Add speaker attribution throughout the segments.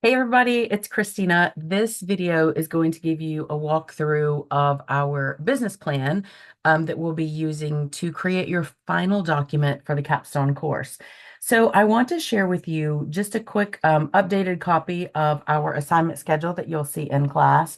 Speaker 1: Hey everybody, it's Christina. This video is going to give you a walkthrough of our business plan that we'll be using to create your final document for the capstone course. So I want to share with you just a quick updated copy of our assignment schedule that you'll see in class.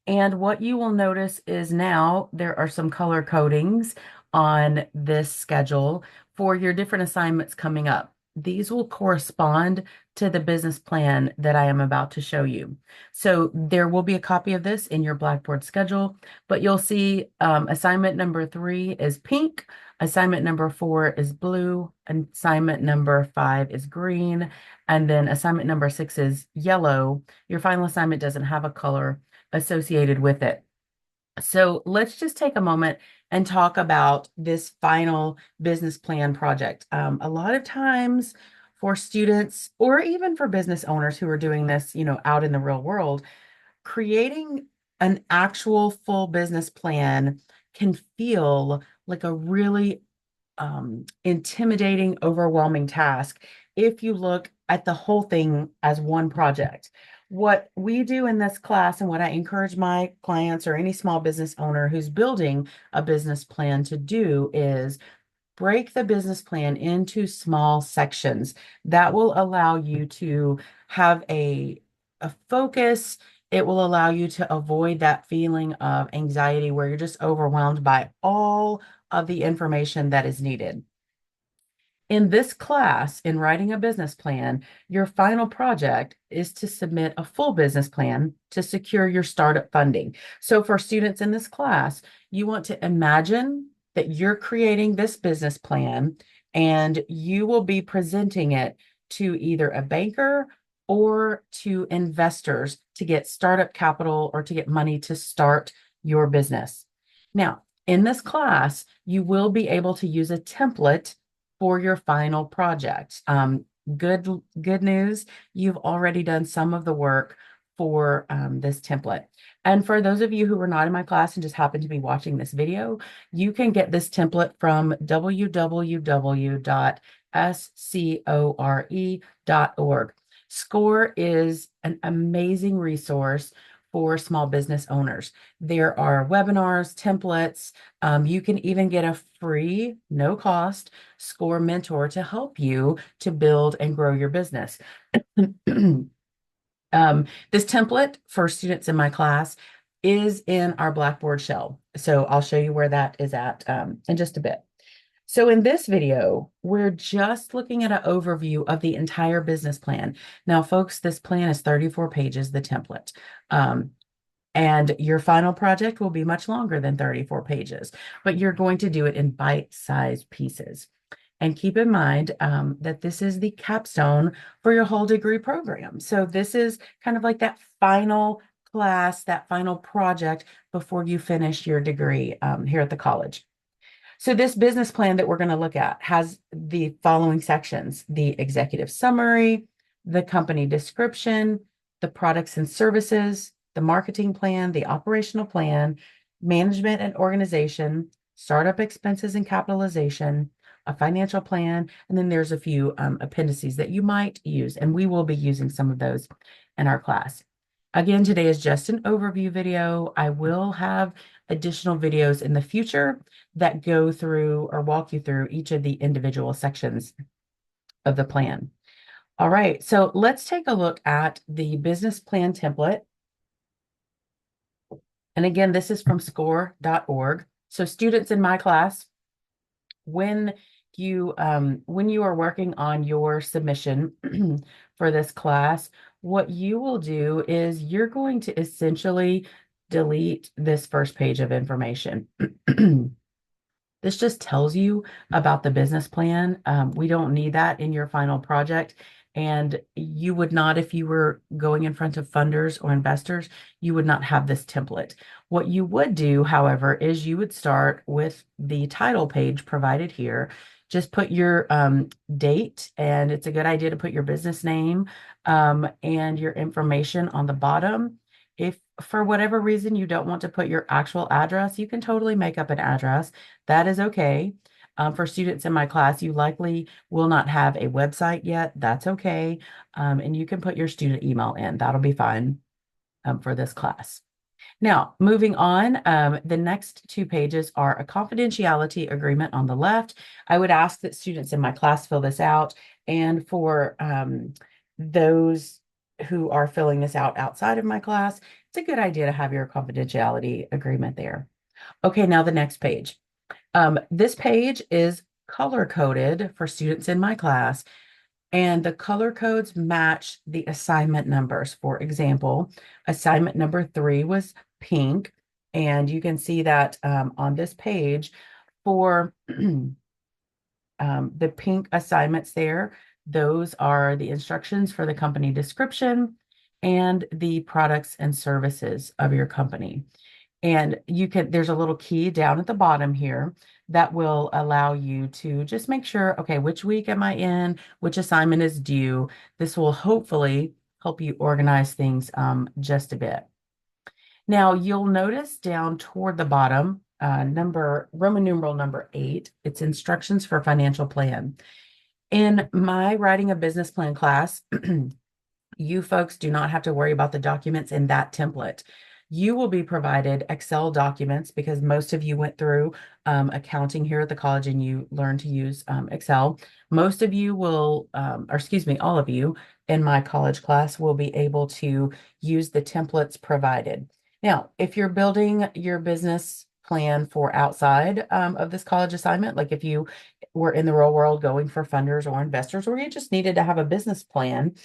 Speaker 1: And what you will notice is now there are some color codings on this schedule for your different assignments coming up. These will correspond to the business plan that I am about to show you. So there will be a copy of this in your Blackboard schedule, but you'll see assignment number 3 is pink, assignment number 4 is blue, assignment number 5 is green, and then assignment number 6 is yellow. Your final assignment doesn't have a color associated with it. So let's just take a moment and talk about this final business plan project. A lot of times for students or even for business owners who are doing this, out in the real world, creating an actual full business plan can feel like a really intimidating, overwhelming task if you look at the whole thing as one project. What we do in this class and what I encourage my clients or any small business owner who's building a business plan to do is break the business plan into small sections. That will allow you to have a focus. It will allow you to avoid that feeling of anxiety where you're just overwhelmed by all of the information that is needed. In this class, in writing a business plan, your final project is to submit a full business plan to secure your startup funding. So for students in this class, you want to imagine that you're creating this business plan and you will be presenting it to either a banker or to investors to get startup capital or to get money to start your business. Now, in this class, you will be able to use a template for your final project. Good news, you've already done some of the work for this template. And for those of you who were not in my class and just happen to be watching this video, you can get this template from www.score.org. SCORE is an amazing resource for small business owners. There are webinars, templates. You can even get a free, no cost SCORE mentor to help you to build and grow your business. This template for students in my class is in our Blackboard shell. So I'll show you where that is at in just a bit. So in this video, we're just looking at an overview of the entire business plan. Now, folks, this plan is 34 pages, the template. And your final project will be much longer than 34 pages, but you're going to do it in bite-sized pieces. And keep in mind that this is the capstone for your whole degree program. So this is kind of like that final class, that final project before you finish your degree here at the college. So this business plan that we're going to look at has the following sections: the executive summary, the company description, the products and services, the marketing plan, the operational plan, management and organization, startup expenses and capitalization, a financial plan, and then there's a few appendices that you might use, and we will be using some of those in our class. Again, today is just an overview video. I will have additional videos in the future that go through or walk you through each of the individual sections of the plan. All right, so let's take a look at the business plan template. And again, this is from score.org. So students in my class, when you are working on your submission for this class, what you will do is you're going to essentially delete this first page of information. This just tells you about the business plan. We don't need that in your final project. And you would not, if you were going in front of funders or investors, you would not have this template. What you would do, however, is you would start with the title page provided here. Just put your date, and it's a good idea to put your business name and your information on the bottom. If for whatever reason you don't want to put your actual address, you can totally make up an address. That is okay. For students in my class, you likely will not have a website yet. That's okay. And you can put your student email in. That'll be fine for this class. Now, moving on, the next two pages are a confidentiality agreement on the left. I would ask that students in my class fill this out. And for those who are filling this out outside of my class, it's a good idea to have your confidentiality agreement there. Okay, now the next page. This page is color coded for students in my class, and the color codes match the assignment numbers. For example, assignment number 3 was pink, and you can see that on this page for the pink assignments there, those are the instructions for the company description and the products and services of your company. And there's a little key down at the bottom here that will allow you to just make sure, okay, which week am I in? Which assignment is due? This will hopefully help you organize things just a bit. Now, you'll notice down toward the bottom, Roman numeral number 8, it's instructions for financial plan. In my writing a business plan class, you folks do not have to worry about the documents in that template. You will be provided Excel documents because most of you went through accounting here at the college and you learned to use Excel. Most of you will, or excuse me, all of you in my college class will be able to use the templates provided. Now, if you're building your business plan for outside of this college assignment, like if you were in the real world going for funders or investors, or you just needed to have a business plan,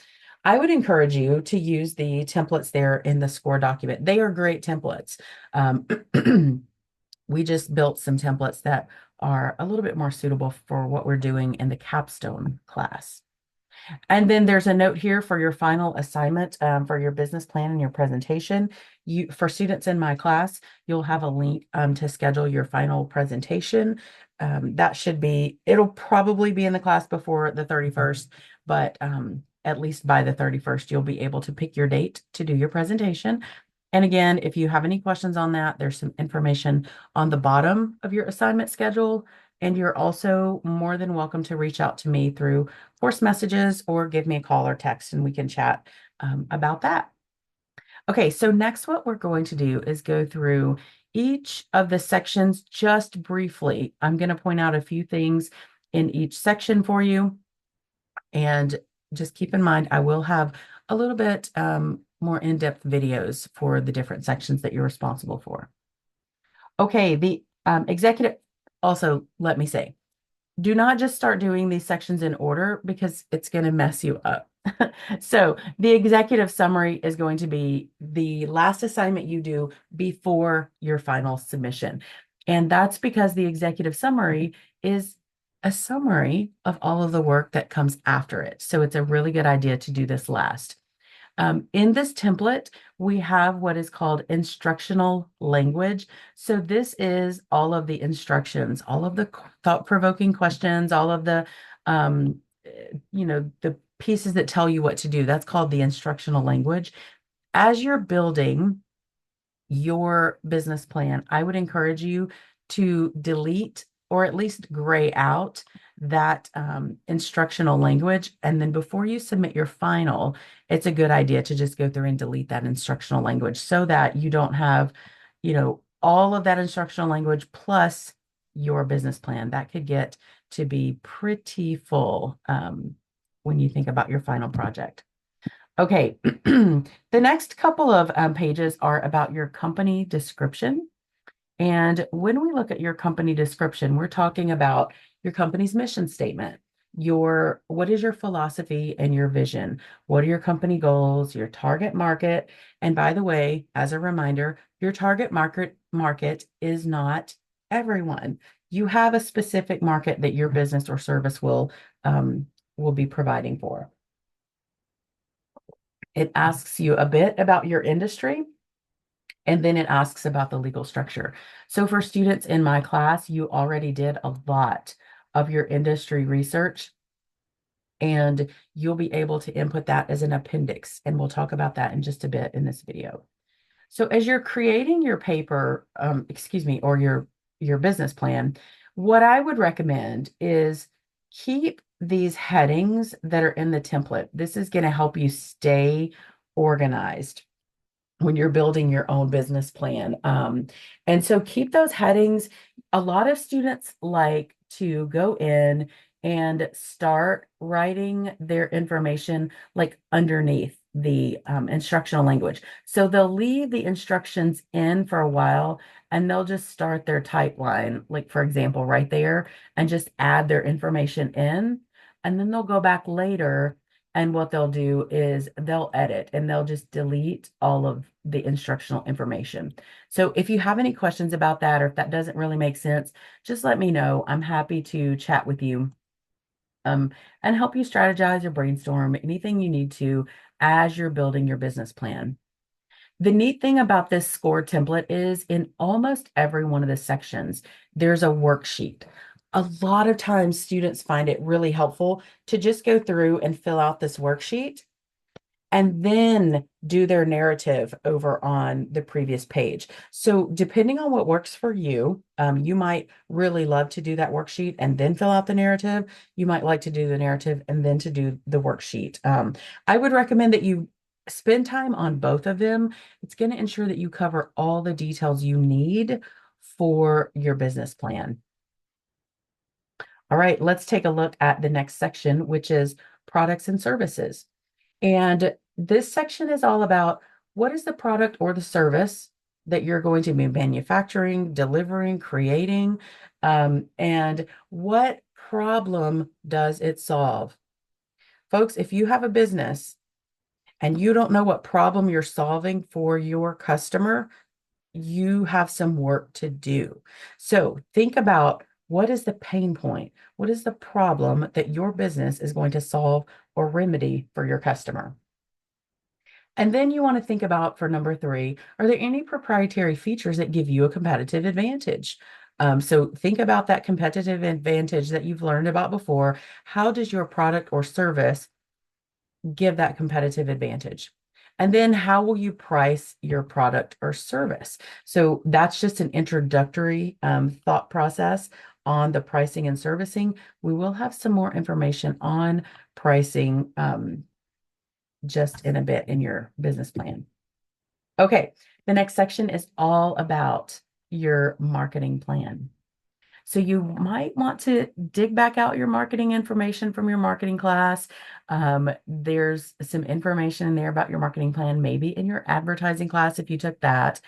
Speaker 1: I would encourage you to use the templates there in the SCORE document. They are great templates. We just built some templates that are a little bit more suitable for what we're doing in the capstone class. And then there's a note here for your final assignment for your business plan and your presentation. For students in my class, you'll have a link to schedule your final presentation. It'll probably be in the class before the 31st, but at least by the 31st, you'll be able to pick your date to do your presentation. And again, if you have any questions on that, there's some information on the bottom of your assignment schedule. And you're also more than welcome to reach out to me through voice messages or give me a call or text and we can chat about that. Okay, so next what we're going to do is go through each of the sections just briefly. I'm going to point out a few things in each section for you. And just keep in mind, I will have a little bit more in-depth videos for the different sections that you're responsible for. Okay, the executive, also let me say, do not just start doing these sections in order because it's going to mess you up. So the executive summary is going to be the last assignment you do before your final submission. And that's because the executive summary is a summary of all of the work that comes after it. So it's a really good idea to do this last. In this template, we have what is called instructional language. So this is all of the instructions, all of the thought-provoking questions, all of the, the pieces that tell you what to do. That's called the instructional language. As you're building your business plan, I would encourage you to delete or at least gray out that instructional language. And then before you submit your final, it's a good idea to just go through and delete that instructional language so that you don't have, all of that instructional language plus your business plan. That could get to be pretty full when you think about your final project. Okay, the next couple of pages are about your company description. And when we look at your company description, we're talking about your company's mission statement, what is your philosophy and your vision? What are your company goals, your target market? And by the way, as a reminder, your target market is not everyone. You have a specific market that your business or service will be providing for. It asks you a bit about your industry, and then it asks about the legal structure. So for students in my class, you already did a lot of your industry research, and you'll be able to input that as an appendix. And we'll talk about that in just a bit in this video. So as you're creating your paper, or your business plan, What I would recommend is keep these headings that are in the template. This is going to help you stay organized when you're building your own business plan. And so keep those headings. A lot of students like to go in and start writing their information like underneath the instructional language. So they'll leave the instructions in for a while and they'll just start their type line, like for example, right there, and just add their information in. And then they'll go back later and what they'll do is they'll edit and they'll just delete all of the instructional information. So if you have any questions about that, or if that doesn't really make sense, just let me know. I'm happy to chat with you um, and help you strategize or brainstorm anything you need to as you're building your business plan. The neat thing about this score template is in almost every one of the sections, there's a worksheet. A lot of times students find it really helpful to just go through and fill out this worksheet and then do their narrative over on the previous page. So depending on what works for you, you might really love to do that worksheet and then fill out the narrative. You might like to do the narrative and then to do the worksheet. I would recommend that you spend time on both of them. It's going to ensure that you cover all the details you need for your business plan. All right, let's take a look at the next section, which is products and services. And this section is all about what is the product or the service that you're going to be manufacturing, delivering, creating, and what problem does it solve? Folks, if you have a business and you don't know what problem you're solving for your customer, you have some work to do. So think about what is the pain point? What is the problem that your business is going to solve or remedy for your customer? And then you want to think about for number three, are there any proprietary features that give you a competitive advantage? So think about that competitive advantage that you've learned about before. How does your product or service give that competitive advantage? And then how will you price your product or service? So that's just an introductory thought process on the pricing and servicing. We will have some more information on pricing just in a bit in your business plan. Okay, the next section is all about your marketing plan. So you might want to dig back out your marketing information from your marketing class. There's some information in there about your marketing plan, maybe in your advertising class if you took that.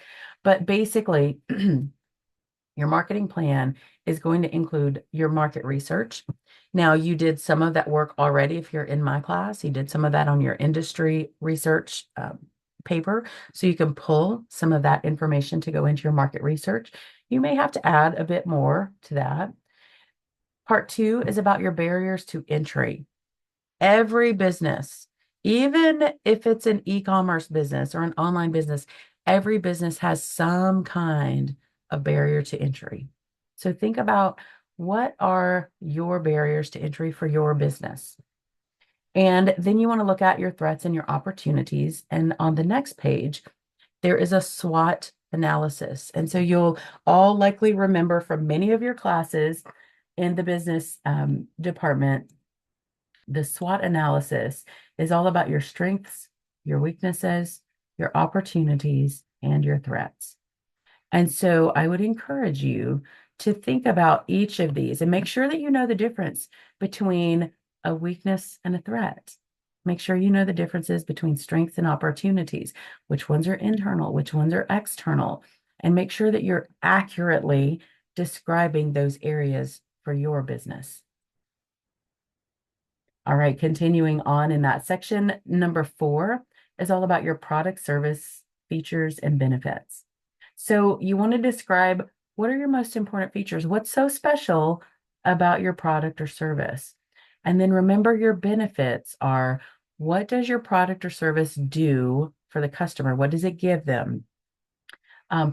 Speaker 1: But basically, your marketing plan is going to include your market research. Now, you did some of that work already if you're in my class. You did some of that on your industry research paper. So you can pull some of that information to go into your market research. You may have to add a bit more to that. Part two is about your barriers to entry. Every business, even if it's an e-commerce business or an online business, every business has some kind of barrier to entry. So think about what are your barriers to entry for your business? And then you want to look at your threats and your opportunities. And on the next page, there is a SWOT analysis. And so you'll all likely remember from many of your classes in the business department, the SWOT analysis is all about your strengths, your weaknesses, your opportunities, and your threats. And so I would encourage you to think about each of these and make sure that you know the difference between a weakness and a threat. Make sure you know the differences between strengths and opportunities, which ones are internal, which ones are external, and make sure that you're accurately describing those areas for your business. All right, continuing on in that section, number four is all about your product, service, features, and benefits. So you want to describe what are your most important features? What's so special about your product or service? And then remember your benefits are what does your product or service do for the customer? What does it give them?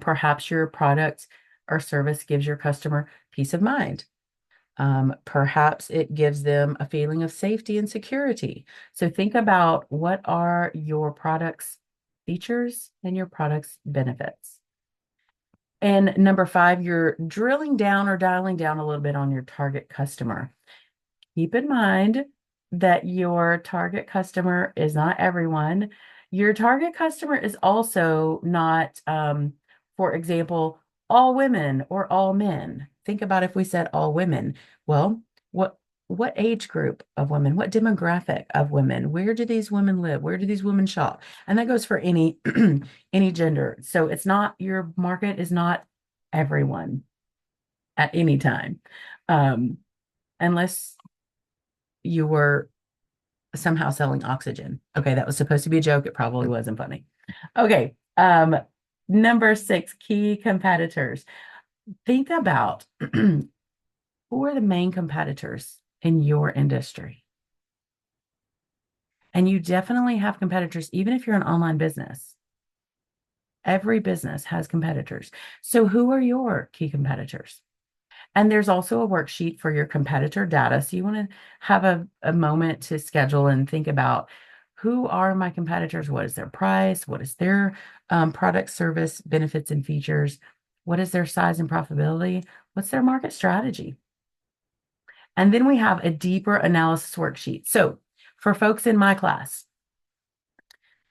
Speaker 1: Perhaps your product or service gives your customer peace of mind. Perhaps it gives them a feeling of safety and security. So think about what are your product's features and your product's benefits. And number five, you're drilling down or dialing down a little bit on your target customer. Keep in mind that your target customer is not everyone. Your target customer is also not, for example, all women or all men. Think about if we said all women. Well, what what age group of women, what demographic of women, where do these women live? Where do these women shop? And that goes for any any gender. So it's not, your market is not everyone at any time. Um, unless you were somehow selling oxygen. Okay, that was supposed to be a joke. It probably wasn't funny. Okay, number six, key competitors. Think about who are the main competitors in your industry. And you definitely have competitors, even if you're an online business. Every business has competitors. So who are your key competitors? And there's also a worksheet for your competitor data. So you want to have a moment to schedule and think about, who are my competitors? What is their price? What is their product, service, benefits, and features? What is their size and profitability? What's their market strategy? And then we have a deeper analysis worksheet. So for folks in my class,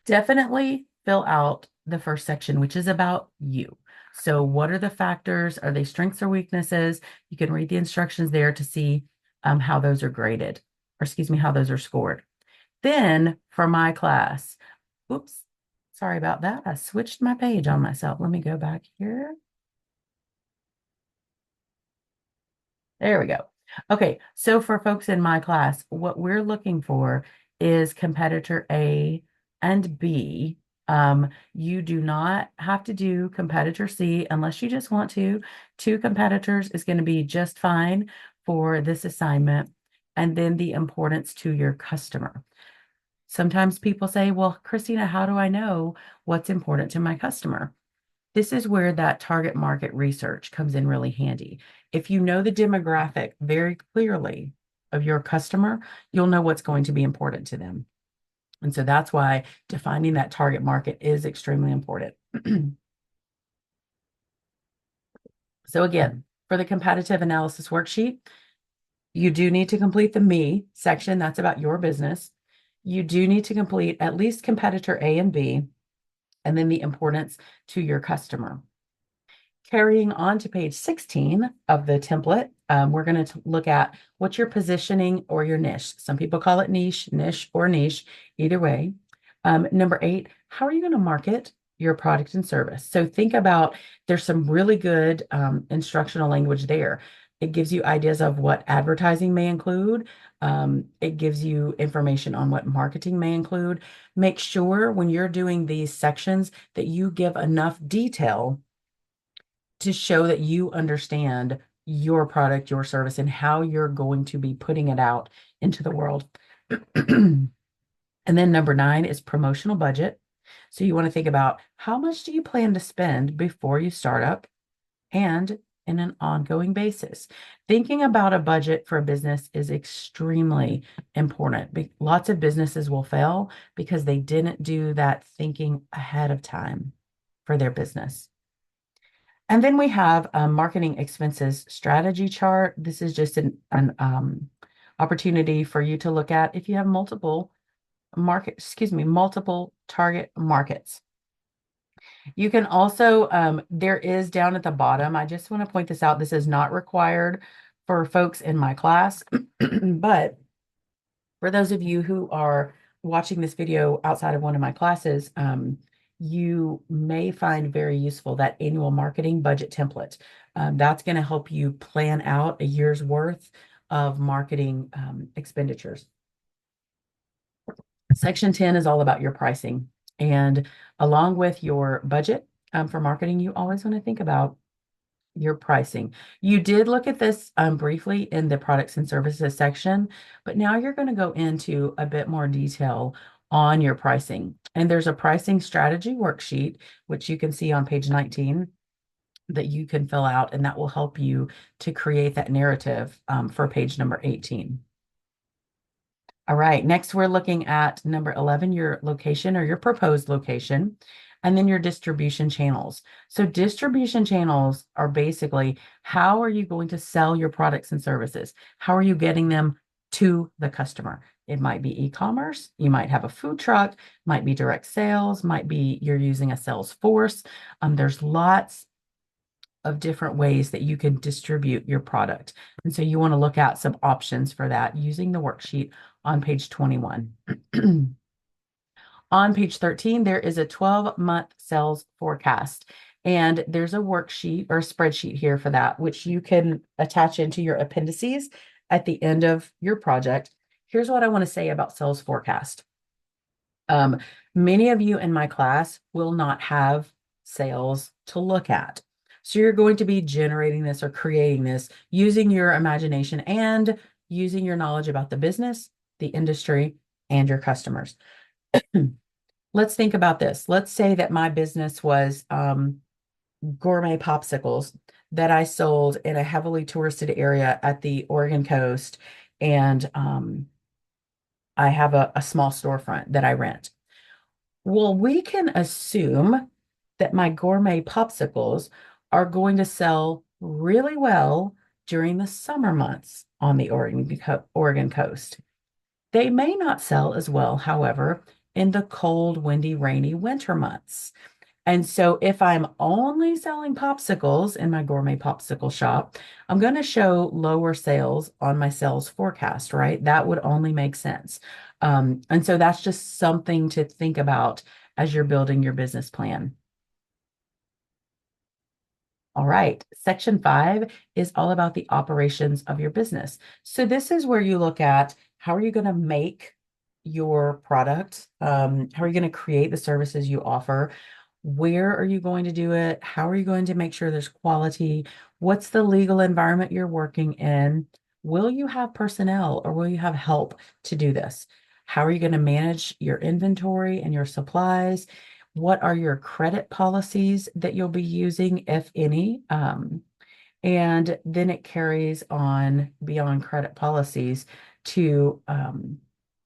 Speaker 1: definitely fill out the first section, which is about you. So what are the factors? Are they strengths or weaknesses? You can read the instructions there to see how those are graded, or excuse me, how those are scored. Then for my class, oops, sorry about that. I switched my page on myself. Let me go back here. There we go. Okay, so for folks in my class, what we're looking for is competitor A and B. You do not have to do competitor C unless you just want to. Two competitors is going to be just fine for this assignment. And then the importance to your customer. Sometimes people say, well, Christina, how do I know what's important to my customer? This is where that target market research comes in really handy. If you know the demographic very clearly of your customer, you'll know what's going to be important to them. And so that's why defining that target market is extremely important. So again, for the competitive analysis worksheet, you do need to complete the me section. That's about your business. You do need to complete at least competitor A and B, and then the importance to your customer. Carrying on to page 16 of the template, we're going to look at what's your positioning or your niche. Some people call it niche, or niche, either way. Number 8, how are you going to market your product and service? So think about, there's some really good instructional language there. It gives you ideas of what advertising may include. It gives you information on what marketing may include. Make sure when you're doing these sections that you give enough detail to show that you understand your product, your service, and how you're going to be putting it out into the world. And then number 9 is promotional budget. So you want to think about, how much do you plan to spend before you start up and in an ongoing basis. Thinking about a budget for a business is extremely important. Lots of businesses will fail because they didn't do that thinking ahead of time for their business. And then we have a marketing expenses strategy chart. This is just an opportunity for you to look at if you have multiple multiple target markets. You can also, there is down at the bottom, I just want to point this out. This is not required for folks in my class, but for those of you who are watching this video outside of one of my classes, you may find very useful that annual marketing budget template. That's going to help you plan out a year's worth of marketing expenditures. Section 10 is all about your pricing. And along with your budget for marketing, you always want to think about your pricing. You did look at this briefly in the products and services section, but now you're going to go into a bit more detail on your pricing. And there's a pricing strategy worksheet, which you can see on page 19, that you can fill out, and that will help you to create that narrative for page number 18. All right, next we're looking at number 11, your location or your proposed location. and then your distribution channels. So distribution channels are basically how are you going to sell your products and services? How are you getting them to the customer? It might be e-commerce, you might have a food truck, might be direct sales, might be you're using a sales force. There's lots of different ways that you can distribute your product. And so you want to look at some options for that using the worksheet on page 21. On page 13, there is a 12-month sales forecast. And there's a worksheet or a spreadsheet here for that, which you can attach into your appendices at the end of your project. Here's what I want to say about sales forecast. Many of you in my class will not have sales to look at. So you're going to be generating this or creating this using your imagination and using your knowledge about the business, the industry, and your customers. Let's think about this. Let's say that my business was gourmet popsicles that I sold in a heavily touristed area at the Oregon coast. And I have a small storefront that I rent. Well, we can assume that my gourmet popsicles are going to sell really well during the summer months on the Oregon coast. They may not sell as well, however, in the cold, windy, rainy winter months. And so if I'm only selling popsicles in my gourmet popsicle shop, I'm going to show lower sales on my sales forecast, right? That would only make sense. And so that's just something to think about as you're building your business plan. All right, section 5 is all about the operations of your business. So this is where you look at how are you going to make your product? How are you going to create the services you offer? Where are you going to do it? How are you going to make sure there's quality? What's the legal environment you're working in? Will you have personnel or will you have help to do this? How are you going to manage your inventory and your supplies? What are your credit policies that you'll be using, if any? And then it carries on beyond credit policies to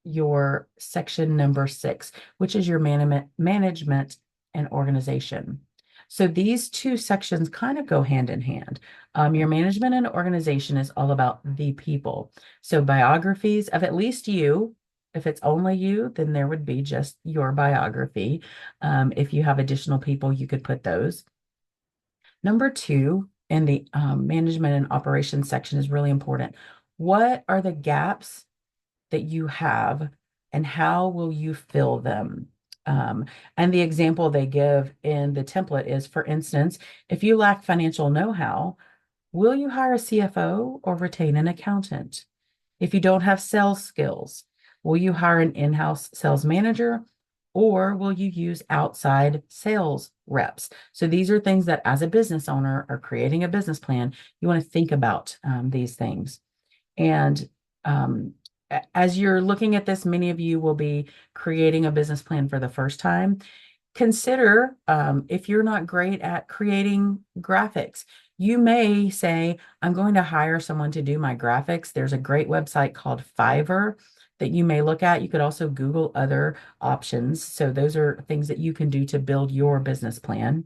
Speaker 1: your section number 6, which is your management and organization. So these two sections kind of go hand in hand. Your management and organization is all about the people. So biographies of at least you. If it's only you, then there would be just your biography. If you have additional people, you could put those. Number 2 in the management and operations section is really important. What are the gaps that you have and how will you fill them? And the example they give in the template is, for instance, if you lack financial know-how, will you hire a CFO or retain an accountant? If you don't have sales skills, will you hire an in-house sales manager or will you use outside sales reps? So these are things that as a business owner or creating a business plan, you want to think about these things. And as you're looking at this, many of you will be creating a business plan for the first time. Consider if you're not great at creating graphics, you may say, I'm going to hire someone to do my graphics. There's a great website called Fiverr that you may look at. You could also Google other options. So those are things that you can do to build your business plan.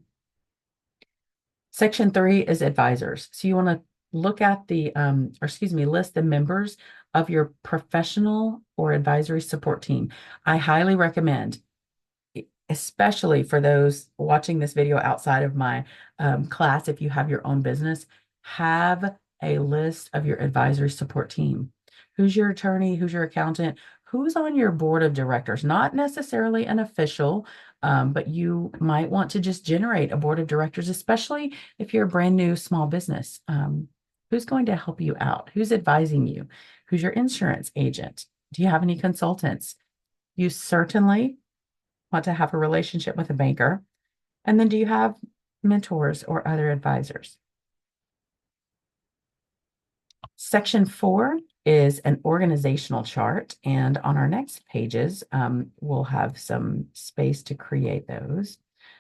Speaker 1: Section 3 is advisors. So you want to look at list the members of your professional or advisory support team. I highly recommend, especially for those watching this video outside of my class, if you have your own business, have a list of your advisory support team. Who's your attorney? Who's your accountant? Who's on your board of directors? Not necessarily an official, but you might want to just generate a board of directors, especially if you're a brand new small business. Who's going to help you out? Who's advising you? Who's your insurance agent? Do you have any consultants? You certainly want to have a relationship with a banker. And then do you have mentors or other advisors? Section 4 is an organizational chart. And on our next pages, we'll have some space to create those.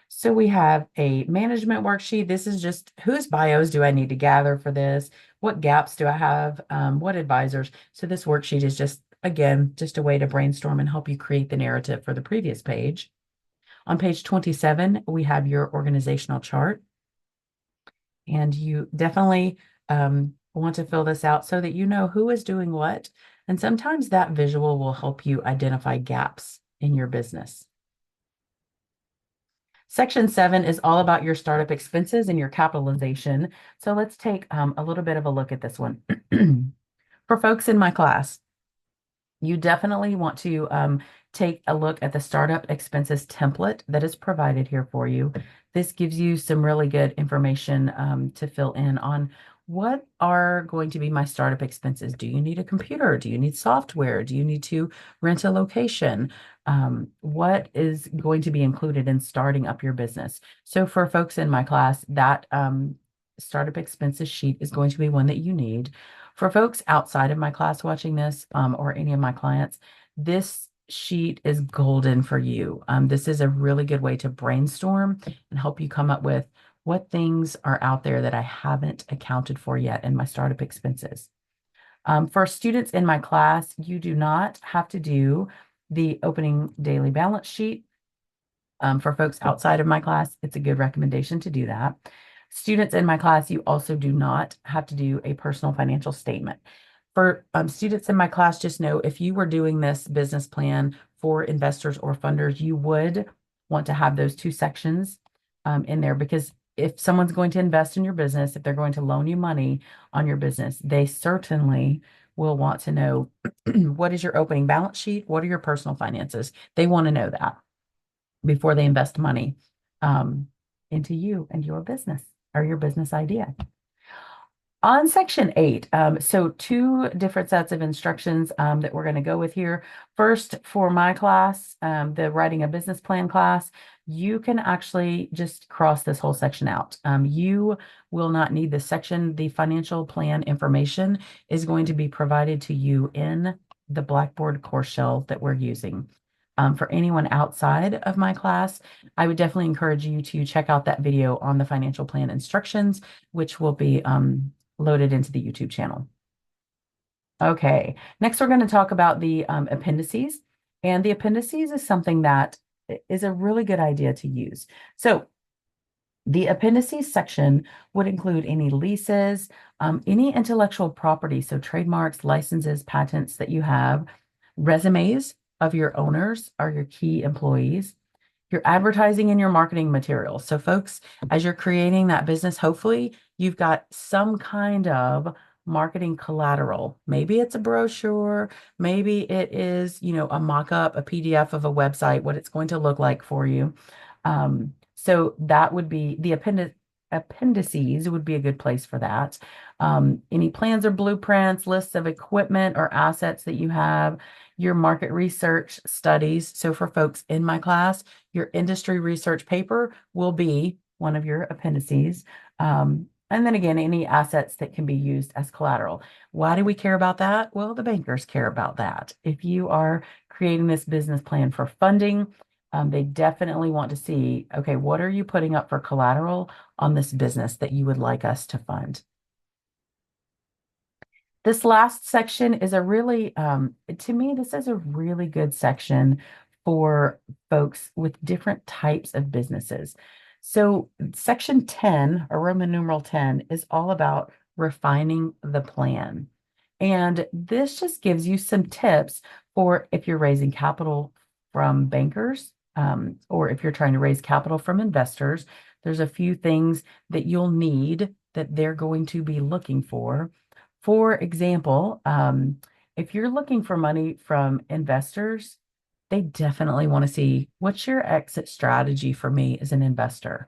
Speaker 1: So we have a management worksheet. This is just whose bios do I need to gather for this? What gaps do I have? What advisors? So this worksheet is just, again, just a way to brainstorm and help you create the narrative for the previous page. On page 27, we have your organizational chart. And you definitely want to fill this out so that you know who is doing what. And sometimes that visual will help you identify gaps in your business. Section 7 is all about your startup expenses and your capitalization. So let's take a little bit of a look at this one. For folks in my class, you definitely want to take a look at the startup expenses template that is provided here for you. This gives you some really good information to fill in on what are going to be my startup expenses. Do you need a computer? Do you need software? Do you need to rent a location? What is going to be included in starting up your business? So for folks in my class, that startup expenses sheet is going to be one that you need. For folks outside of my class watching this, or any of my clients, this sheet is golden for you. This is a really good way to brainstorm and help you come up with what things are out there that I haven't accounted for yet in my startup expenses. For students in my class, you do not have to do the opening daily balance sheet. For folks outside of my class, it's a good recommendation to do that. Students in my class, you also do not have to do a personal financial statement. For students in my class, just know if you were doing this business plan for investors or funders, you would want to have those two sections in there, because if someone's going to invest in your business, if they're going to loan you money on your business, they certainly will want to know what is your opening balance sheet? What are your personal finances? They want to know that before they invest money into you and your business or your business idea. On section 8, so two different sets of instructions that we're going to go with here. First, for my class, the writing a business plan class, you can actually just cross this whole section out. You will not need this section. The financial plan information is going to be provided to you in the Blackboard course shell that we're using. For anyone outside of my class, I would definitely encourage you to check out that video on the financial plan instructions, which will be loaded into the YouTube channel. Okay, next we're going to talk about the appendices. And the appendices is something that is a really good idea to use. So the appendices section would include any leases, any intellectual property, so trademarks, licenses, patents that you have, resumes of your owners or your key employees, your advertising and your marketing materials. So folks, as you're creating that business, hopefully you've got some kind of marketing collateral. Maybe it's a brochure, maybe it is, a mock-up, a PDF of a website, what it's going to look like for you. So that would be the appendices would be a good place for that. Any plans or blueprints, lists of equipment or assets that you have, your market research studies. So for folks in my class, your industry research paper will be one of your appendices. And then again, any assets that can be used as collateral. Why do we care about that? Well, the bankers care about that. If you are creating this business plan for funding, they definitely want to see, okay, what are you putting up for collateral on this business that you would like us to fund? This last section is a really, to me, this is a really good section for folks with different types of businesses. So section 10, or Roman numeral 10, is all about refining the plan. And this just gives you some tips for if you're raising capital from bankers, or if you're trying to raise capital from investors. There's a few things that you'll need that they're going to be looking for. For example, if you're looking for money from investors, they definitely want to see, what's your exit strategy for me as an investor?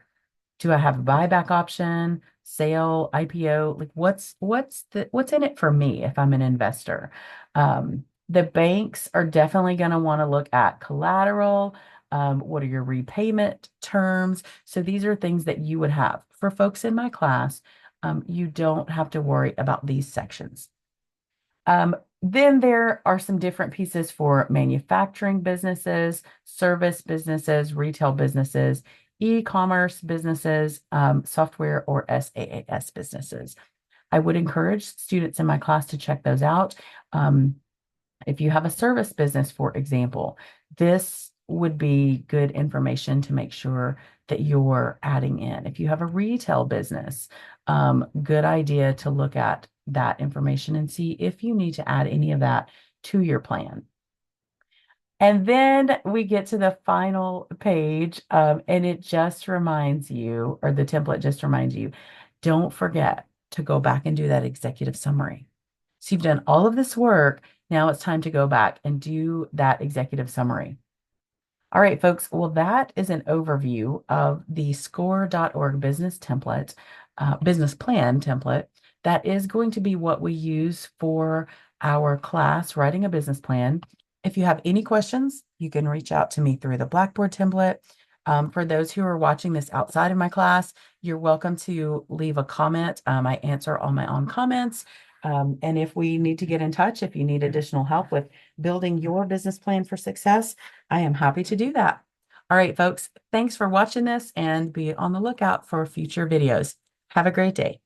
Speaker 1: Do I have a buyback option, sale, IPO? Like what's in it for me if I'm an investor? The banks are definitely going to want to look at collateral. What are your repayment terms? So these are things that you would have. For folks in my class, you don't have to worry about these sections. Then there are some different pieces for manufacturing businesses, service businesses, retail businesses, e-commerce businesses, software or SaaS businesses. I would encourage students in my class to check those out. If you have a service business, for example, this would be good information to make sure that you're adding in. If you have a retail business, good idea to look at that information and see if you need to add any of that to your plan. And then we get to the final page, and it just reminds you, or the template just reminds you, don't forget to go back and do that executive summary. So you've done all of this work. Now it's time to go back and do that executive summary. All right, folks. Well, that is an overview of the score.org business template, business plan template. That is going to be what we use for our class, writing a business plan. If you have any questions, you can reach out to me through the Blackboard template. For those who are watching this outside of my class, you're welcome to leave a comment. I answer all my own comments. And if we need to get in touch, if you need additional help with building your business plan for success, I am happy to do that. All right, folks, thanks for watching this and be on the lookout for future videos. Have a great day.